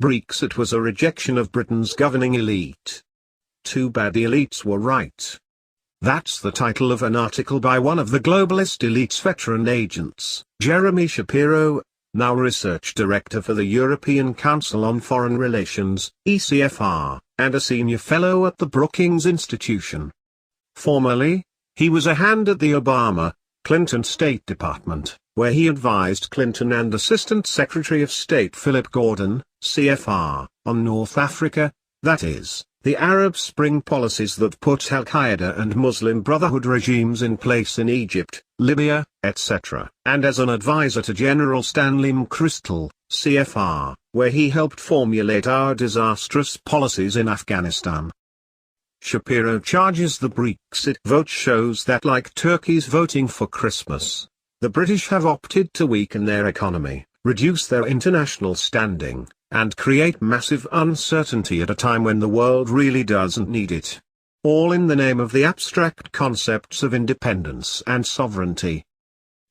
Brexit was a rejection of Britain's governing elite. Too bad the elites were right. That's the title of an article by one of the globalist elite's veteran agents, Jeremy Shapiro, now research director for the European Council on Foreign Relations, ECFR, and a senior fellow at the Brookings Institution. Formerly, he was a hand at the Obama-Clinton State Department, where he advised Clinton and Assistant Secretary of State Philip Gordon, CFR, on North Africa, that is, the Arab Spring policies that put Al-Qaeda and Muslim Brotherhood regimes in place in Egypt, Libya, etc., and as an advisor to General Stanley McChrystal, CFR, where he helped formulate our disastrous policies in Afghanistan. Shapiro charges the Brexit vote shows that like turkeys voting for Christmas, the British have opted to weaken their economy, reduce their international standing, and create massive uncertainty at a time when the world really doesn't need it. All in the name of the abstract concepts of independence and sovereignty.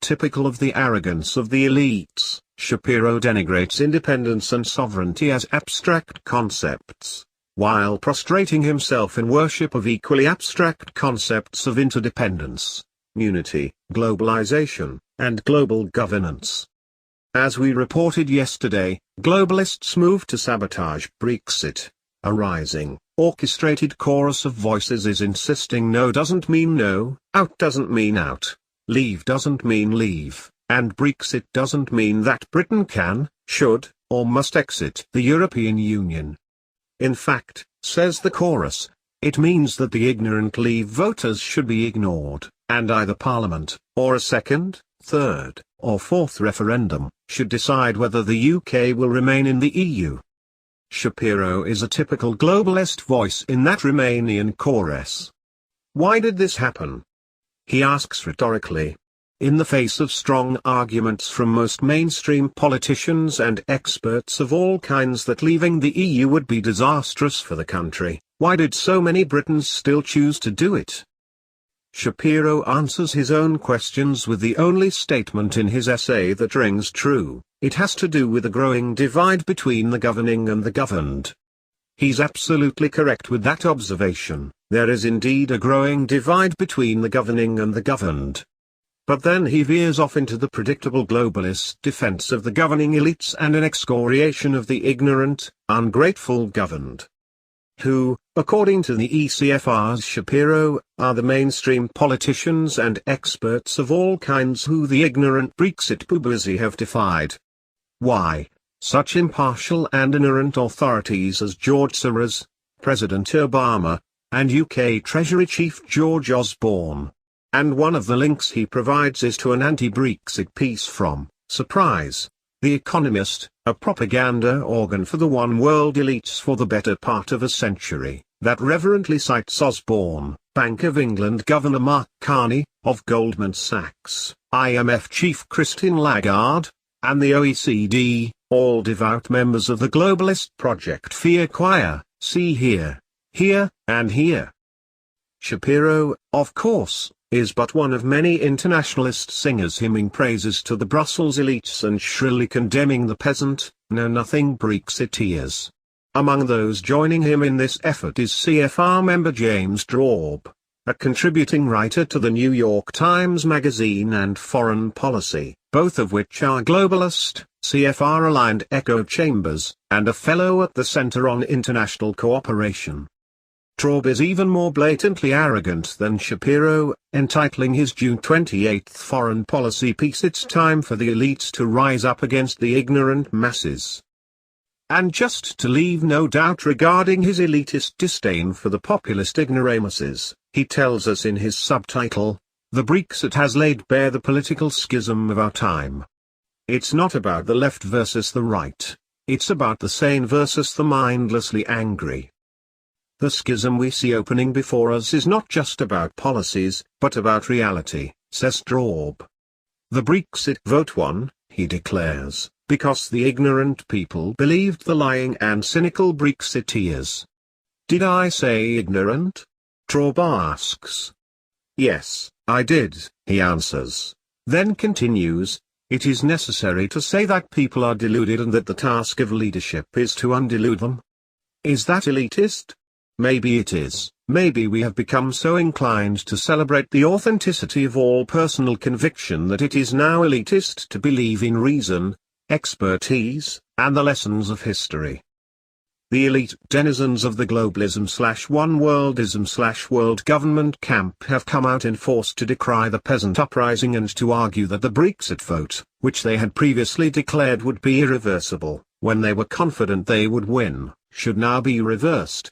Typical of the arrogance of the elites, Shapiro denigrates independence and sovereignty as abstract concepts, while prostrating himself in worship of equally abstract concepts of interdependence, unity, globalization, and global governance. As we reported yesterday, globalists moved to sabotage Brexit. A rising, orchestrated chorus of voices is insisting no doesn't mean no, out doesn't mean out, leave doesn't mean leave, and Brexit doesn't mean that Britain can, should, or must exit the European Union. In fact, says the chorus, it means that the ignorant Leave voters should be ignored, and either Parliament, or a second, third, or fourth referendum, should decide whether the UK will remain in the EU. Shapiro is a typical globalist voice in that Romanian chorus. Why did this happen? He asks rhetorically. In the face of strong arguments from most mainstream politicians and experts of all kinds that leaving the EU would be disastrous for the country, why did so many Britons still choose to do it? Shapiro answers his own questions with the only statement in his essay that rings true: it has to do with a growing divide between the governing and the governed. He's absolutely correct with that observation. There is indeed a growing divide between the governing and the governed. But then he veers off into the predictable globalist defense of the governing elites and an excoriation of the ignorant, ungrateful governed. Who, according to the ECFR's Shapiro, are the mainstream politicians and experts of all kinds who the ignorant Brexit booboozie have defied. Why, such impartial and inerrant authorities as George Soros, President Obama, and UK Treasury Chief George Osborne. And one of the links he provides is to an anti-Brexit piece from, surprise, The Economist, a propaganda organ for the one world elites for the better part of a century, that reverently cites Osborne, Bank of England Governor Mark Carney, of Goldman Sachs, IMF Chief Christine Lagarde, and the OECD, all devout members of the globalist Project Fear Choir, see here, and here. Shapiro, of course, is but one of many internationalist singers hymning praises to the Brussels elites and shrilly condemning the peasant, know-nothing Brexiteers. Among those joining him in this effort is CFR member James Straub, a contributing writer to the New York Times Magazine and Foreign Policy, both of which are globalist, CFR-aligned echo chambers, and a fellow at the Center on International Cooperation. Straub is even more blatantly arrogant than Shapiro, entitling his June 28 foreign policy piece "It's time for the elites to rise up against the ignorant masses." And just to leave no doubt regarding his elitist disdain for the populist ignoramuses, he tells us in his subtitle, "The Brexit has laid bare the political schism of our time. It's not about the left versus the right, it's about the sane versus the mindlessly angry. The schism we see opening before us is not just about policies, but about reality," says Straub. The Brexit vote won, he declares, because the ignorant people believed the lying and cynical Brexiteers. Did I say ignorant? Straub asks. Yes, I did, he answers. Then continues, It is necessary to say that people are deluded and that the task of leadership is to undelude them. Is that elitist? Maybe it is. Maybe we have become so inclined to celebrate the authenticity of all personal conviction that it is now elitist to believe in reason, expertise, and the lessons of history. The elite denizens of the globalism/one worldism/world government camp have come out in force to decry the peasant uprising and to argue that the Brexit vote, which they had previously declared would be irreversible, when they were confident they would win, should now be reversed.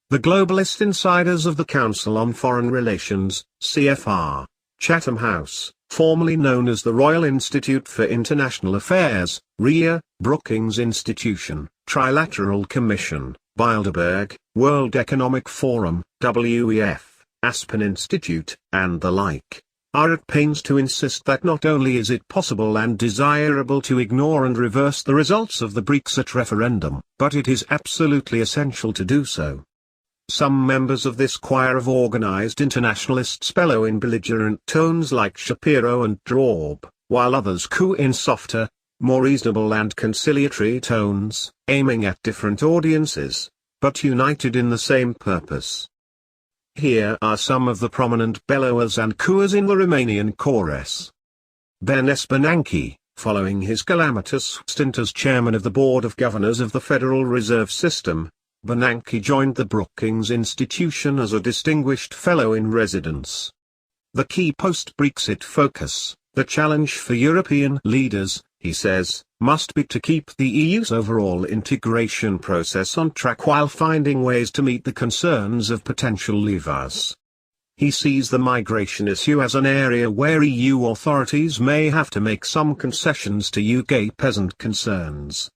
The globalist insiders of the Council on Foreign Relations, CFR, Chatham House, formerly known as the Royal Institute for International Affairs, RIA, Brookings Institution, Trilateral Commission, Bilderberg, World Economic Forum, WEF, Aspen Institute, and the like, are at pains to insist that not only is it possible and desirable to ignore and reverse the results of the Brexit referendum, but it is absolutely essential to do so. Some members of this choir of organized internationalists bellow in belligerent tones like Shapiro and Traub, while others coo in softer, more reasonable and conciliatory tones, aiming at different audiences, but united in the same purpose. Here are some of the prominent bellowers and cooers in the Romanian chorus. Benes Bernanke, following his calamitous stint as chairman of the Board of Governors of the Federal Reserve System, Bernanke joined the Brookings Institution as a distinguished fellow in residence. The key post-Brexit focus, the challenge for European leaders, he says, must be to keep the EU's overall integration process on track while finding ways to meet the concerns of potential leavers. He sees the migration issue as an area where EU authorities may have to make some concessions to UK peasant concerns.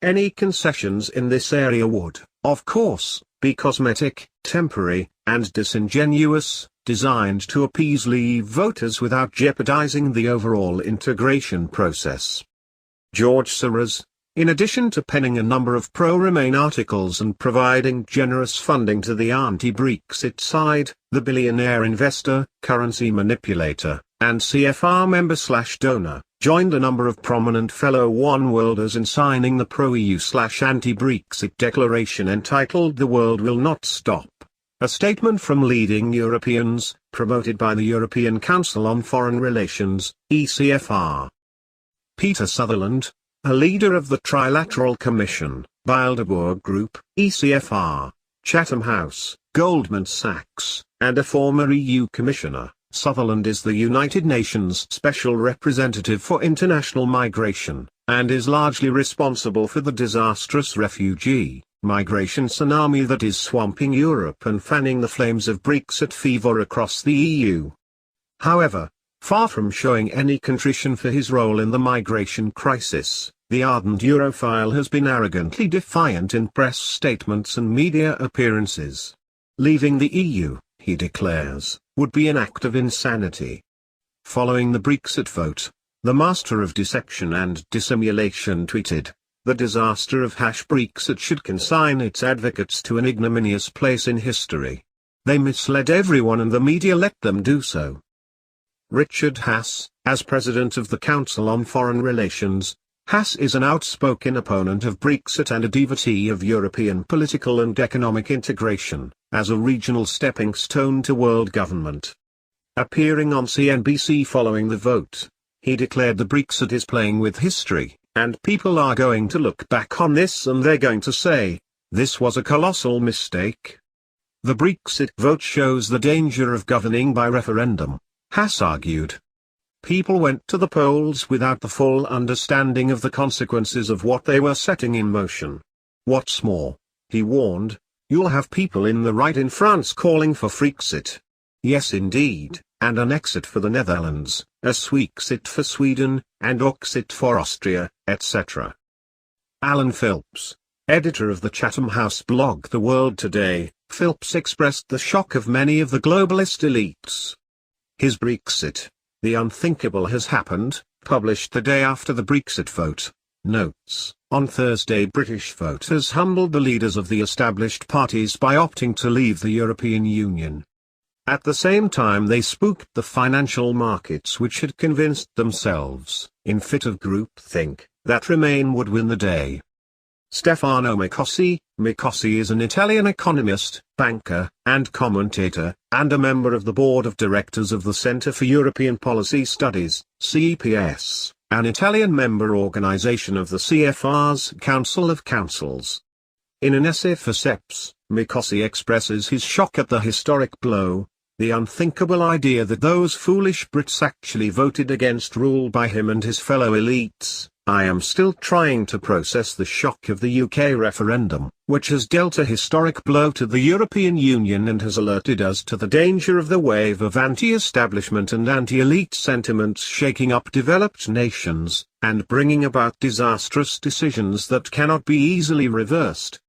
Any concessions in this area would, of course, be cosmetic, temporary, and disingenuous, designed to appease Leave voters without jeopardizing the overall integration process. George Soros, in addition to penning a number of pro-Remain articles and providing generous funding to the anti-Brexit side, the billionaire investor, currency manipulator, and CFR member/donor, joined a number of prominent fellow one-worlders in signing the pro-EU/anti-Brexit declaration entitled "The World Will Not Stop," a statement from leading Europeans, promoted by the European Council on Foreign Relations, ECFR. Peter Sutherland, a leader of the Trilateral Commission, Bilderberg Group, ECFR, Chatham House, Goldman Sachs, and a former EU commissioner, Sutherland is the United Nations Special Representative for International Migration, and is largely responsible for the disastrous refugee migration tsunami that is swamping Europe and fanning the flames of Brexit fever across the EU. However, far from showing any contrition for his role in the migration crisis, the ardent Europhile has been arrogantly defiant in press statements and media appearances. Leaving the EU, he declares, would be an act of insanity. Following the Brexit vote, the master of dissection and dissimulation tweeted, "The disaster of Brexit should consign its advocates to an ignominious place in history. They misled everyone and the media let them do so." Richard Haass, as president of the Council on Foreign Relations, Haass is an outspoken opponent of Brexit and a devotee of European political and economic integration, as a regional stepping stone to world government. Appearing on CNBC following the vote, he declared the Brexit is playing with history, and people are going to look back on this and they're going to say, this was a colossal mistake. The Brexit vote shows the danger of governing by referendum, Haass argued. People went to the polls without the full understanding of the consequences of what they were setting in motion. What's more, he warned, you'll have people in the right in France calling for Frexit. Yes indeed, and an exit for the Netherlands, a Swexit for Sweden, and Oxit for Austria, etc. Alan Phillips, editor of the Chatham House blog The World Today, Phillips expressed the shock of many of the globalist elites. His Brexit, The Unthinkable Has Happened, published the day after the Brexit vote, notes, on Thursday British voters humbled the leaders of the established parties by opting to leave the European Union. At the same time they spooked the financial markets, which had convinced themselves, in fit of groupthink, that Remain would win the day. Stefano Micossi is an Italian economist, banker, and commentator, and a member of the board of directors of the Center for European Policy Studies, CEPS, an Italian member organization of the CFR's Council of Councils. In an essay for CEPS, Micossi expresses his shock at the historic blow, the unthinkable idea that those foolish Brits actually voted against rule by him and his fellow elites. I am still trying to process the shock of the UK referendum, which has dealt a historic blow to the European Union and has alerted us to the danger of the wave of anti-establishment and anti-elite sentiments shaking up developed nations, and bringing about disastrous decisions that cannot be easily reversed.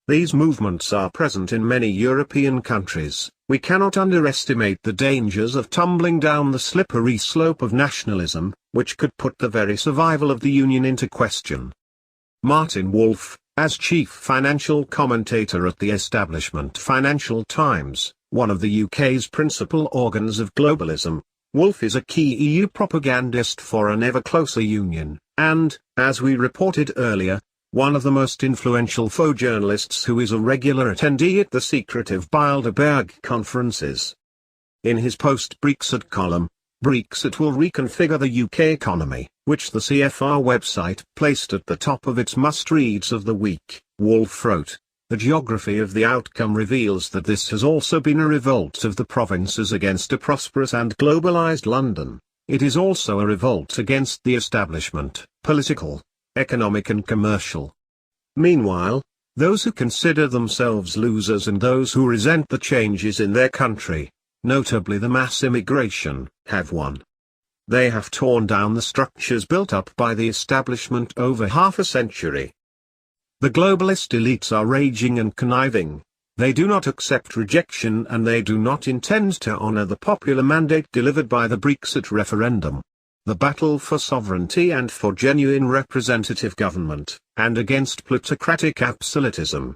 These movements are present in many European countries. We cannot underestimate the dangers of tumbling down the slippery slope of nationalism, which could put the very survival of the Union into question. Martin Wolf, as chief financial commentator at the establishment Financial Times, one of the UK's principal organs of globalism, Wolf is a key EU propagandist for an ever-closer union, and, as we reported earlier, one of the most influential faux journalists who is a regular attendee at the secretive Bilderberg conferences. In his post-Brexit column, Brexit will reconfigure the UK economy, which the CFR website placed at the top of its must-reads of the week, Wolf wrote, the geography of the outcome reveals that this has also been a revolt of the provinces against a prosperous and globalized London. It is also a revolt against the establishment, political, economic and commercial. Meanwhile, those who consider themselves losers and those who resent the changes in their country, notably the mass immigration, have won. They have torn down the structures built up by the establishment over half a century. The globalist elites are raging and conniving. They do not accept rejection and they do not intend to honor the popular mandate delivered by the Brexit referendum. The battle for sovereignty and for genuine representative government, and against plutocratic absolutism,